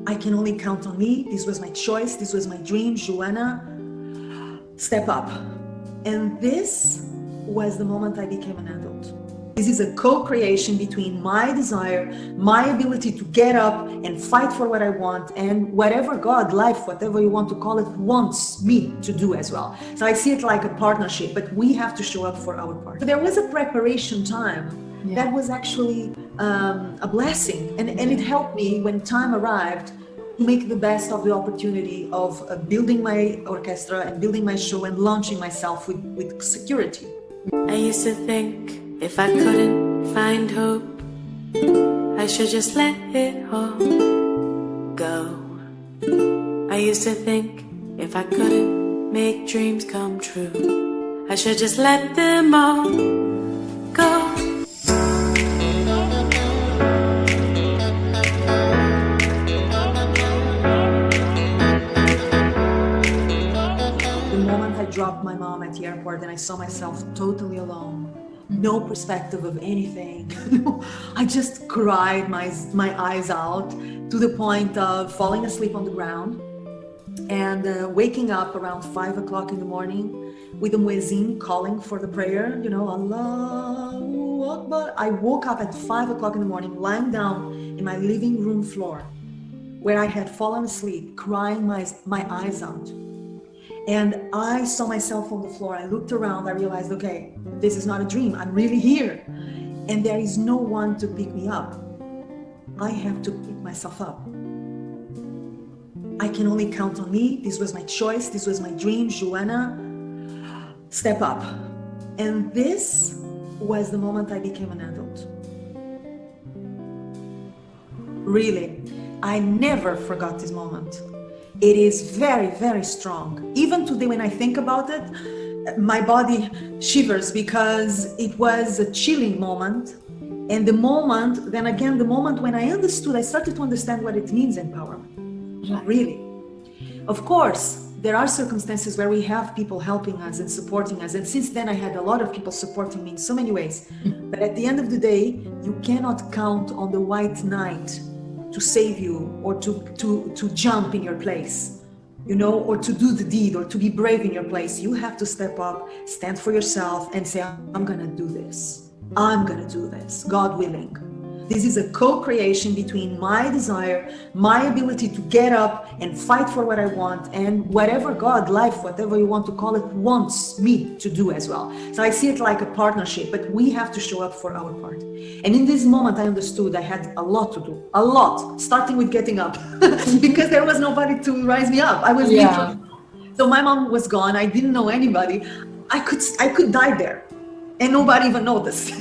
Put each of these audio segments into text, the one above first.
I can only count on me. This was my choice. This was my dream. Joanna, step up. And this was the moment I became an adult. This is a co-creation between my desire, my ability to get up and fight for what I want, and whatever God, life, whatever you want to call it, wants me to do as well. So I see it like a partnership, but we have to show up for our part. There was a preparation time that was actually a blessing, and it helped me when time arrived to make the best of the opportunity of building my orchestra and building my show and launching myself with security. I used to think if I couldn't find hope, I should just let it all go. I used to think if I couldn't make dreams come true, I should just let them all go. The moment I dropped my mom at the airport and I saw myself totally alone, no perspective of anything. I just cried my eyes out to the point of falling asleep on the ground and waking up around 5 o'clock in the morning with the muezzin calling for the prayer, Allahu Akbar. I woke up at 5 o'clock in the morning, lying down in my living room floor where I had fallen asleep, crying my eyes out. And I saw myself on the floor. I looked around. I realized, okay, this is not a dream. I'm really here. And there is no one to pick me up. I have to pick myself up. I can only count on me. This was my choice. This was my dream. Joanna, step up. And this was the moment I became an adult. Really, I never forgot this moment. It is very, very strong. Even today when I think about it, my body shivers because it was a chilling moment. And the moment, then again, the moment when I understood, I started to understand what it means, empowerment. Really. Of course, there are circumstances where we have people helping us and supporting us. And since then, I had a lot of people supporting me in so many ways. But at the end of the day, you cannot count on the white knight to save you or to jump in your place, or to do the deed or to be brave in your place. You have to step up, stand for yourself and say, I'm gonna do this. I'm gonna do this, God willing. This is a co-creation between my desire, my ability to get up and fight for what I want, and whatever God, life, whatever you want to call it, wants me to do as well. So I see it like a partnership, but we have to show up for our part. And in this moment, I understood I had a lot to do, a lot, starting with getting up, because there was nobody to rise me up. I was literally. So my mom was gone. I didn't know anybody. I could die there, and nobody even noticed.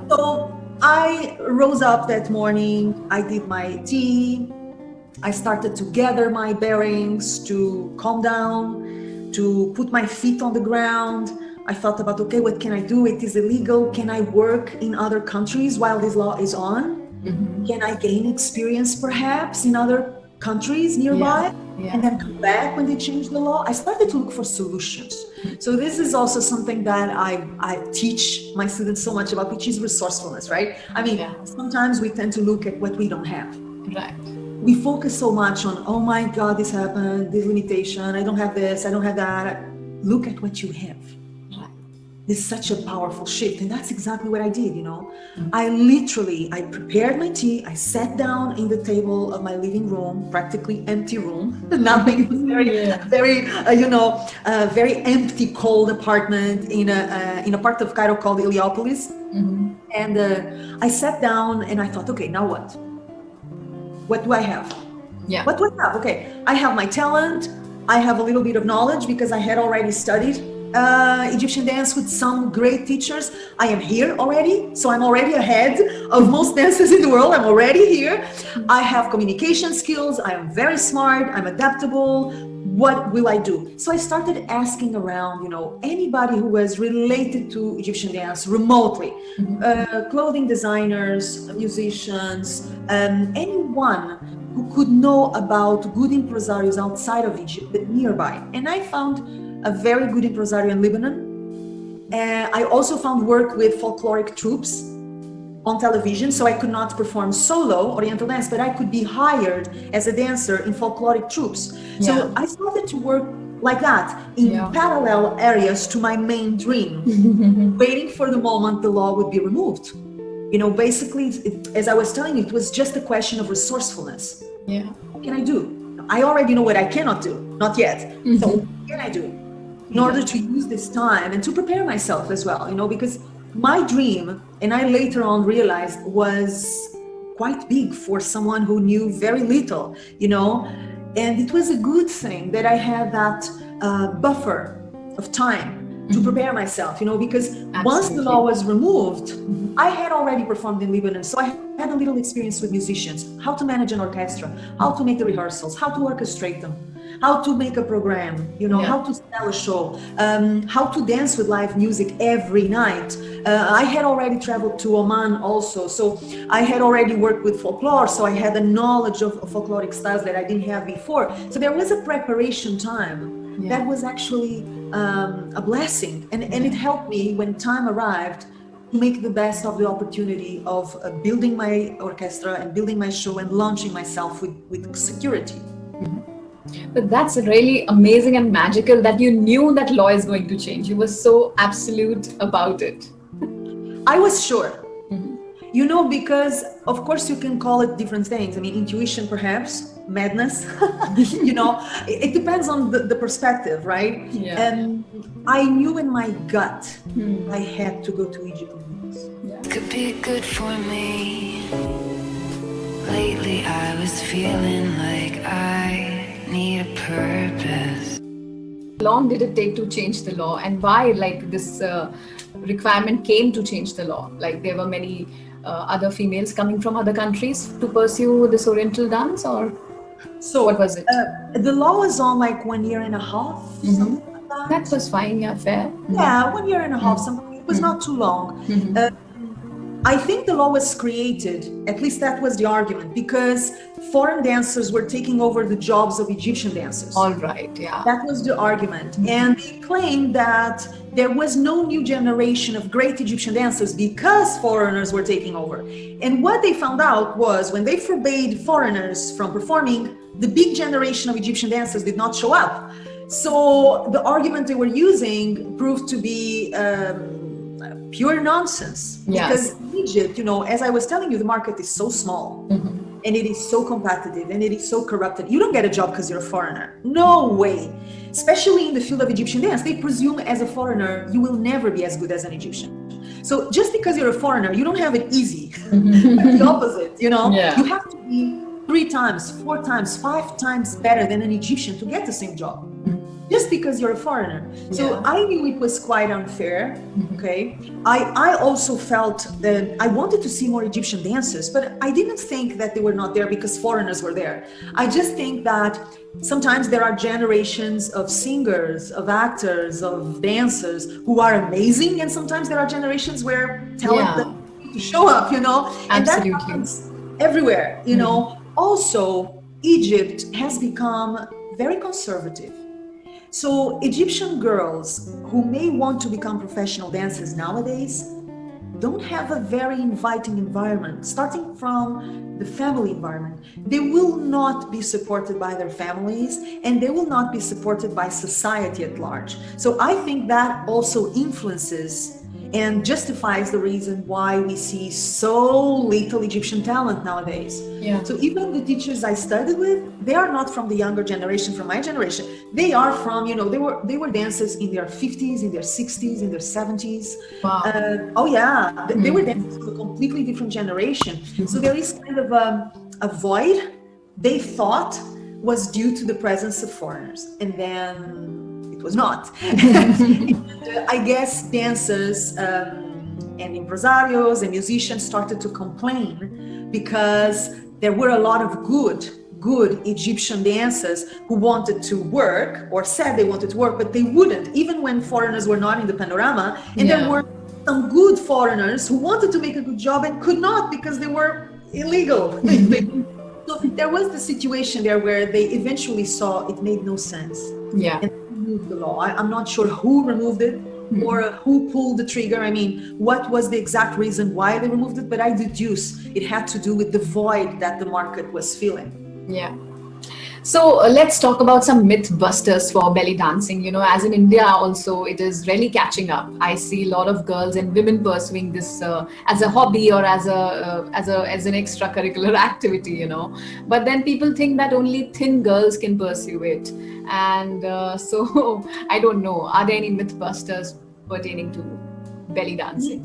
So I rose up that morning, I did my tea, I started to gather my bearings, to calm down, to put my feet on the ground. I thought about, okay, what can I do? It is illegal. Can I work in other countries while this law is on? Mm-hmm. Can I gain experience perhaps in other countries nearby? And then come back when they change the law? I started to look for solutions. So this is also something that I teach my students so much about, which is resourcefulness, right? I mean, sometimes we tend to look at what we don't have. Right. We focus so much on, oh my God, this happened, this limitation, I don't have this, I don't have that. Look at what you have. This is such a powerful shift. And that's exactly what I did, I prepared my tea. I sat down in the table of my living room, practically empty room. Nothing. It was very empty, cold apartment in a part of Cairo called Heliopolis. Mm-hmm. And I sat down and I thought, okay, now what? What do I have? Yeah. What do I have? Okay, I have my talent. I have a little bit of knowledge because I had already studied Egyptian dance with some great teachers. I am here already, so I'm already ahead of most dancers in the world. I'm already here. I have communication skills. I am very smart. I'm adaptable. What will I do? So I started asking around, anybody who was related to Egyptian dance remotely, clothing designers, musicians, anyone who could know about good impresarios outside of Egypt, but nearby. And I found a very good impresario in Lebanon. I also found work with folkloric troops on television, so I could not perform solo Oriental dance, but I could be hired as a dancer in folkloric troops. So I started to work like that in parallel areas to my main dream, waiting for the moment the law would be removed. You know, basically, as I was telling you, it was just a question of resourcefulness. Yeah. What can I do? I already know what I cannot do, not yet. So what can I do in order to use this time and to prepare myself as well, you know, because my dream, and I later on realized, was quite big for someone who knew very little, you know, and it was a good thing that I had that buffer of time to prepare myself, you know, because once the law was removed, I had already performed in Lebanon, so I had a little experience with musicians, how to manage an orchestra, how to make the rehearsals, how to orchestrate them, how to make a program, you know, how to sell a show, how to dance with live music every night. I had already traveled to Oman also, so I had already worked with folklore, so I had a knowledge of folkloric styles that I didn't have before. So there was a preparation time that was actually a blessing, and it helped me when time arrived to make the best of the opportunity of building my orchestra and building my show and launching myself with security. But that's really amazing and magical that you knew that law is going to change. You were so absolute about it. I was sure, you know, because of course you can call it different things. I mean, intuition, perhaps, madness, you know, it depends on the perspective, right? Yeah. And I knew in my gut I had to go to Egypt. Could be good for me. Lately I was feeling like I need a purpose. How long did it take to change the law, and why like this requirement came to change the law? Like there were many other females coming from other countries to pursue this Oriental dance, or so what was it? The law was on like 1 year and a half. Something like that. That was fine, yeah, fair. Yeah, 1 year and a half. Something. It was not too long. I think the law was created, at least that was the argument, because foreign dancers were taking over the jobs of Egyptian dancers. All right, yeah. That was the argument. And they claimed that there was no new generation of great Egyptian dancers because foreigners were taking over. And what they found out was when they forbade foreigners from performing, the big generation of Egyptian dancers did not show up. So the argument they were using proved to be pure nonsense. Yes. Because in Egypt, you know, as I was telling you, the market is so small and it is so competitive and it is so corrupted. You don't get a job because you're a foreigner. No way. Especially in the field of Egyptian dance, they presume as a foreigner, you will never be as good as an Egyptian. So just because you're a foreigner, you don't have it easy. The opposite, you know, you have to be 3 times, 4 times, 5 times better than an Egyptian to get the same job. Just because you're a foreigner. So I knew it was quite unfair, okay? I also felt that I wanted to see more Egyptian dancers, but I didn't think that they were not there because foreigners were there. I just think that sometimes there are generations of singers, of actors, of dancers who are amazing, and sometimes there are generations where talent doesn't to show up, you know? And that happens everywhere, you know? Also, Egypt has become very conservative. So Egyptian girls who may want to become professional dancers nowadays don't have a very inviting environment, starting from the family environment. They will not be supported by their families and they will not be supported by society at large. So I think that also influences and justifies the reason why we see so little Egyptian talent nowadays. So even the teachers I studied with, they are not from the younger generation, from my generation. They are from, you know, they were dancers in their 50s, in their 60s, in their 70s. Wow. They were dancers of a completely different generation. So there is kind of a void they thought was due to the presence of foreigners. And then it was not. I guess dancers and impresarios and musicians started to complain because there were a lot of good Egyptian dancers who wanted to work or said they wanted to work, but they wouldn't, even when foreigners were not in the panorama. And there were some good foreigners who wanted to make a good job and could not because they were illegal. So there was the situation there where they eventually saw it made no sense. And removed the law. I'm not sure who removed it, or who pulled the trigger. I mean, what was the exact reason why they removed it? But I deduce it had to do with the void that the market was feeling. Yeah. So let's talk about some myth busters for belly dancing. You know, as in India also, it is really catching up. I see a lot of girls and women pursuing this as a hobby or as an extracurricular activity. You know, but then people think that only thin girls can pursue it, and so I don't know. Are there any myth busters pertaining to belly dancing?